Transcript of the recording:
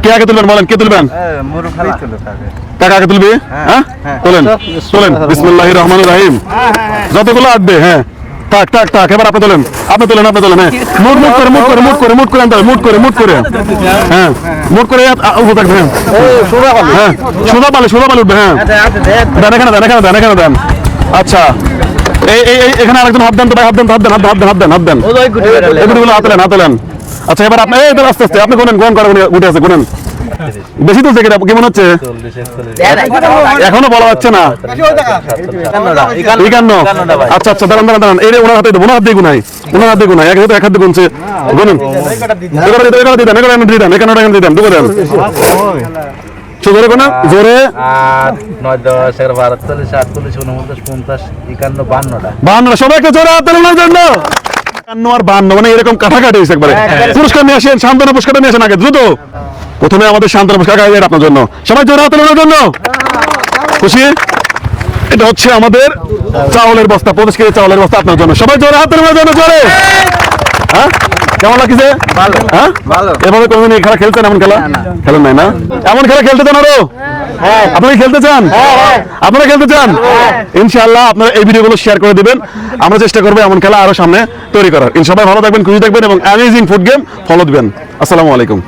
কে আগে তুলবেন বলেন, কে তুলবেন? কাকা আগে তুলবি? হ্যাঁ তোলেন তোলেন। বিসমিল্লাহির রহমানির রহিম। যতগুলো আসবে হ্যাঁ টাক টাক টাক। এবার আপনি তোলেন, আপনি তোলেন, আপনি তোলেন। হ্যাঁ মুট মুট করে মুট করে মুট করে মুট করে আনতে হবে, মুট করে মুট করে। হ্যাঁ মুট করে উঠে থাকবে। হ্যাঁ হ্যাঁ সোজা পালে সোজা পালে উঠবে। হ্যাঁ দেন এখানে দেন এখানে দেন এখানে দেন। আচ্ছা এই এই এখানে আরেকজন হাত দেন তো ভাই, হাত দেন হাত দেন হাত দেন হাত দেন হাত দেন। এগুলো হাত দেন হাত দেন। আচ্ছা এবার আপনি এই আস্তে আস্তে আপনি গুনেন, গুণ করে উঠে আছে গুনেন। বেশি তুলছে কিনা কেমন হচ্ছে? এখনো বলা হচ্ছে না। 51। আচ্ছা আচ্ছা দাঁড়ান দাঁড়ান দাঁড়ান। এই ওনার হাতে ওনার হাত দিয়ে গুনাই, ওনার হাত দিয়ে গুনাই। এক হাত দিয়ে গুনছে গুনুন। জোরে কোনা জোরে 9 10 11 12 13 48 49 50 51 52টা 52টা। সবাই একটা জোরে হাত তোলার জন্য। 51 আর 52 মানে এরকম কাটাকাটি হয়েছে একবারে। পুরস্কার নিয়ে আসেন, সান্ত্বনা পুরস্কারটা নিয়ে আসেন আগে দ্রুত। প্রথমে আমাদের সান্ত্বনা পুরস্কার আপনার জন্য। সবাই জোরে হাত তোলার জন্য। খুশি? এটা হচ্ছে আমাদের চাউলের বস্তা, 25 কেজি চাউলের বস্তা আপনার জন্য। সবাই জোরে হাত তোলার জন্য জোরে। হ্যাঁ কেমন লাগছে? হ্যাঁ এভাবে কোনদিন এই খেলা খেলছেন? এমন খেলা খেলেন নাই না? এমন খেলা খেলতে চান আরো? আপনারা খেলতে চান? আপনারা খেলতে চান? ইনশাআল্লাহ আপনারা এই ভিডিওগুলো শেয়ার করে দিবেন। আমরা চেষ্টা করবো এমন খেলা আরো সামনে তৈরি করার। ইনশাআল্লাহ ভালো থাকবেন, খুশি থাকবেন এবং অ্যামেজিং ফুড গেম ফলো দিবেন। আসসালামু আলাইকুম।